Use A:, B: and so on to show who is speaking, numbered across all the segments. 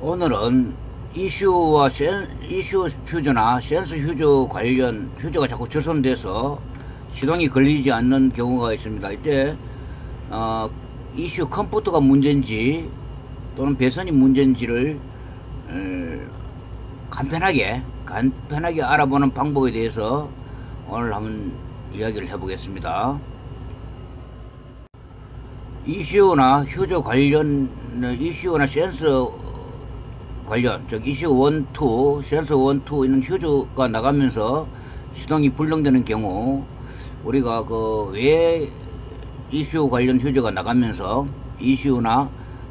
A: 오늘은 이슈 휴즈나 센스 휴즈 관련 휴즈가 자꾸 절손돼서 시동이 걸리지 않는 경우가 있습니다. 이때 이슈 컴포터가 문제인지 또는 배선이 문제인지를 간편하게 알아보는 방법에 대해서 오늘 한번 이야기를 해보겠습니다. 이슈나 휴즈 관련, 이슈나 센스 관련, 즉 이슈 1, 2, 센서 1, 2 있는 휴즈가 나가면서 시동이 불능되는 경우, 우리가 왜 이슈 관련 휴즈가 나가면서 이슈나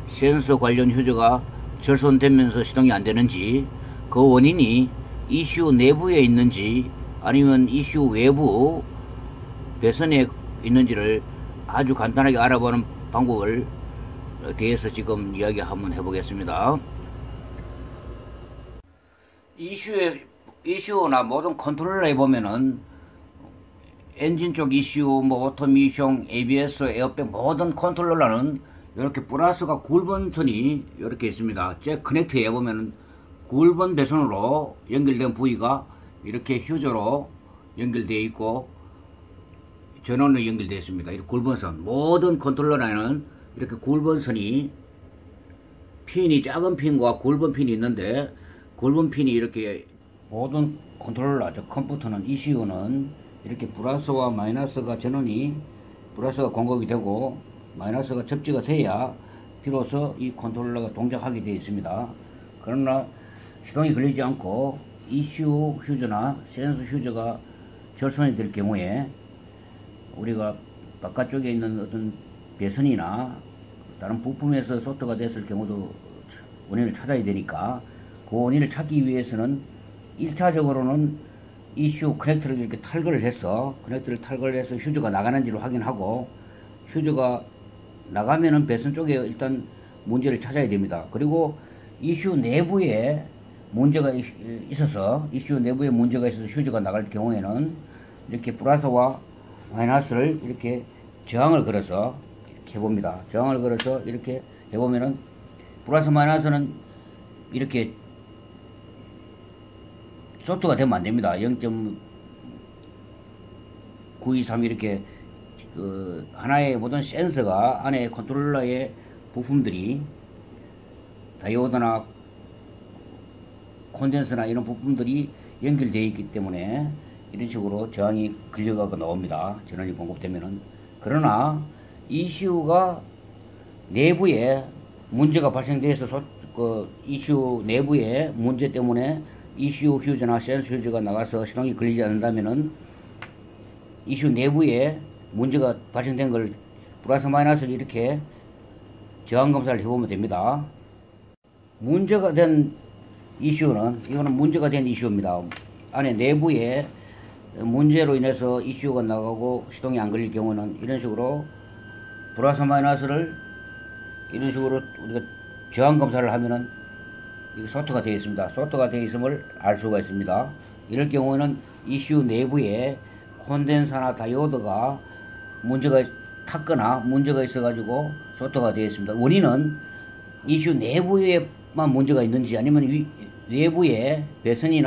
A: 센서 관련 휴즈가 절손되면서 시동이 안 되는지, 그 원인이 이슈 내부에 있는지 아니면 이슈 외부 배선에 있는지를 아주 간단하게 알아보는 방법을 대해서 지금 이야기 한번 해보겠습니다. 이슈나 모든 컨트롤러에 보면은 엔진 쪽 이슈, 오토미션, ABS, 에어백 모든 컨트롤러는 이렇게 플러스가 굵은 선이 이렇게 있습니다. 제 커넥터에 보면은 굵은 배선으로 연결된 부위가 이렇게 휴저로 연결되어 있고 전원으로 연결되어 있습니다. 이렇게 굵은 선, 모든 컨트롤러에는 이렇게 굵은 선이 핀이 작은 핀과 굵은 핀이 있는데, 굵은 핀이 이렇게 모든 컨트롤러, 즉 컴퓨터는 ECU는 이렇게 플러스와 마이너스가 전원이 플러스가 공급이 되고 마이너스가 접지가 돼야 비로소 이 컨트롤러가 동작하게 되어 있습니다. 그러나 시동이 걸리지 않고 ECU 휴즈나 센서 휴즈가 절손이 될 경우에 우리가 바깥쪽에 있는 어떤 배선이나 다른 부품에서 쇼트가 됐을 경우도 원인을 찾아야 되니까, 그 원인을 찾기 위해서는 1차적으로는 이슈 커넥터를 이렇게 탈거를 해서 휴즈가 나가는지를 확인하고, 휴즈가 나가면은 배선 쪽에 일단 문제를 찾아야 됩니다. 그리고 이슈 내부에 문제가 있어서 휴즈가 나갈 경우에는 이렇게 플러스와 마이너스를 이렇게 저항을 걸어서 이렇게 해봅니다. 저항을 걸어서 이렇게 해보면은 플러스 마이너스는 이렇게 쇼트가 되면 안 됩니다. 0.923 이렇게 하나의 모든 센서가 안에 컨트롤러의 부품들이 다이오드나 콘덴서나 이런 부품들이 연결되어 있기 때문에 이런 식으로 저항이 걸려가고 나옵니다. 전원이 공급되면은. 그러나 ECU가 내부에 문제가 발생돼서 ECU 내부에 문제 때문에 ECU 휴즈나 센서 휴즈가 나가서 시동이 걸리지 않는다면은 ECU 내부에 문제가 발생된 걸 플러스 마이너스를 이렇게 저항 검사를 해보면 됩니다. 문제가 된 이슈는, 이거는 문제가 된 이슈입니다. 안에 내부에 문제로 인해서 이슈가 나가고 시동이 안 걸릴 경우는 이런 식으로 플러스 마이너스를 이런 식으로 우리가 저항 검사를 하면은 이게 쇼트가 되어 있습니다. 쇼트가 되어 있음을 알 수가 있습니다. 이럴 경우에는 이슈 내부에 콘덴서나 다이오드가 문제가 탔거나 문제가 있어가지고 쇼트가 되어 있습니다. 원인은 이슈 내부에만 문제가 있는지 아니면 외부에 배선이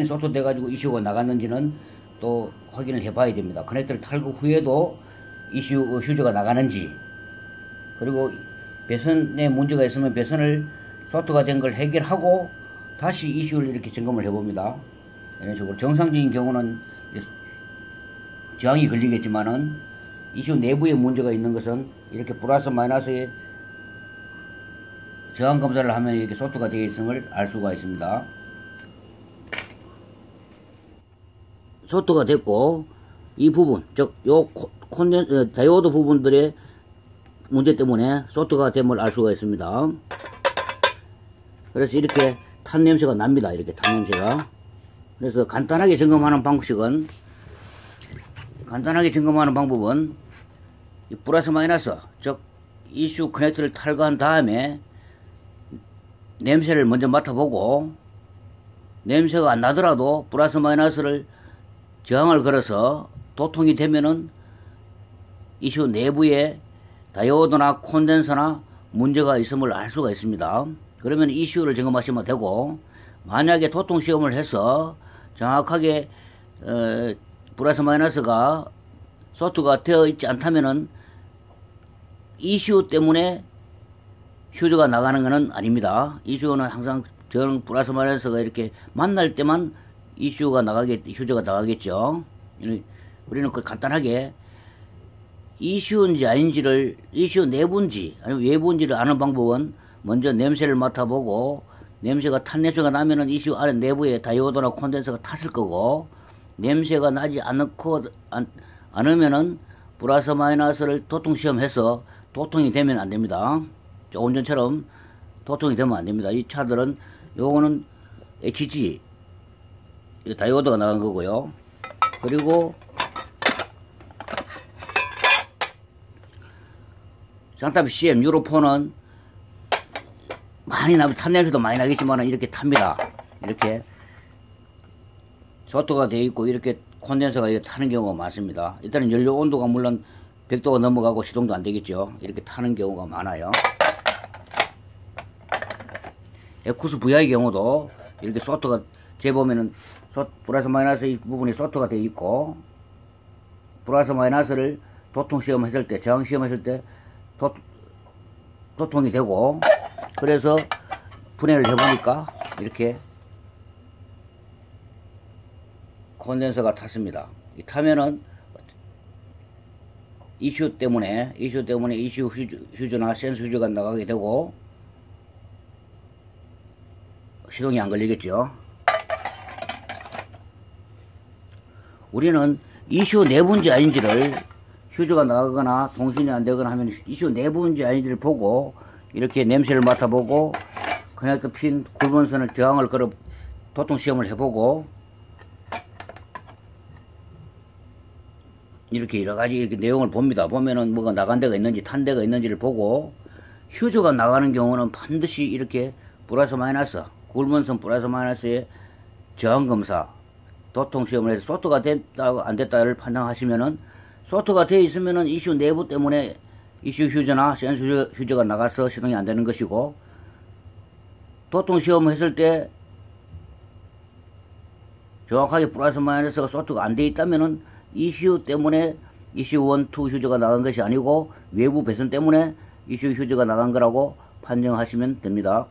A: 쇼트 돼가지고 이슈가 나갔는지는 또 확인을 해봐야 됩니다. 커넥터를 탈거 후에도 휴즈가 나가는지, 그리고 배선에 문제가 있으면 배선을 쇼트가 된 걸 해결하고 다시 이슈를 이렇게 점검을 해봅니다. 이런 식으로 정상적인 경우는 저항이 걸리겠지만은 이슈 내부에 문제가 있는 것은 이렇게 플러스 마이너스의 저항 검사를 하면 이렇게 쇼트가 되어 있음을 알 수가 있습니다. 쇼트가 됐고, 이 부분, 즉 다이오드 부분들의 문제 때문에 쇼트가 됨을 알 수가 있습니다. 그래서 이렇게 탄 냄새가 납니다. 이렇게 탄 냄새가. 그래서 간단하게 점검하는 방법은 이 플러스 마이너스, 즉 이슈 커넥터를 탈거한 다음에 냄새를 먼저 맡아보고, 냄새가 안 나더라도 플러스 마이너스를 저항을 걸어서 도통이 되면은 이슈 내부에 다이오드나 콘덴서나 문제가 있음을 알 수가 있습니다. 그러면 이슈를 점검하시면 되고, 만약에 도통 시험을 해서 정확하게 플러스 마이너스가 소트가 되어 있지 않다면은 이슈 때문에 휴즈가 나가는 것은 아닙니다. 이슈는 항상 저는 플러스 마이너스가 이렇게 만날 때만 휴즈가 나가겠죠. 우리는 간단하게 이슈인지 아닌지를, 이슈 내부인지 아니면 외부인지를 아는 방법은 먼저 냄새를 맡아보고, 냄새가 탄 냄새가 나면은 이슈 안에 내부에 다이오드나 콘덴서가 탔을 거고, 냄새가 나지 않으면은 플러스 마이너스를 도통 시험해서 도통이 되면 안 됩니다. 조금 전처럼 도통이 되면 안 됩니다. 이 차들은 요거는 HG 다이오드가 나간 거고요. 그리고 쌍따비 CM 유로4는 많이 탄 냄새도 많이 나겠지만 이렇게 탑니다. 이렇게 소토가 되어 있고 이렇게 콘덴서가 이렇게 타는 경우가 많습니다. 일단은 연료 온도가 물론 100도가 넘어가고 시동도 안 되겠죠. 이렇게 타는 경우가 많아요. 에쿠스 VI 경우도 이렇게 소토가 재보면은 플러스 마이너스 이 부분이 소토가 되어 있고, 플러스 마이너스를 도통 시험했을 때, 저항 시험했을 때 도통이 되고, 그래서 분해를 해보니까 이렇게 콘덴서가 탔습니다. 타면은 이슈 때문에 이슈 휴즈나 센스 휴즈가 나가게 되고 시동이 안 걸리겠죠. 우리는 이슈 내부인지 아닌지를, 휴즈가 나가거나 통신이 안 되거나 하면 이슈 내부인지 아닌지를 보고, 이렇게 냄새를 맡아보고, 커넥터 핀 굵은 선을 저항을 걸어 도통 시험을 해보고, 이렇게 여러가지 이렇게 내용을 봅니다. 보면은 뭐가 나간 데가 있는지 탄 데가 있는지를 보고, 휴즈가 나가는 경우는 반드시 이렇게 플러스 마이너스, 굵은 선 플러스 마이너스의 저항 검사, 도통 시험을 해서 소트가 됐다 안 됐다를 판단하시면은, 소트가 되어 있으면은 이슈 내부 때문에 이슈 휴즈나 센스 휴즈가 나가서 시동이 안 되는 것이고, 도통 시험을 했을 때 정확하게 플러스 마이너스가 소트가 안 되어 있다면은 이슈 때문에 이슈 1, 2 휴즈가 나간 것이 아니고 외부 배선 때문에 이슈 휴즈가 나간 거라고 판정하시면 됩니다.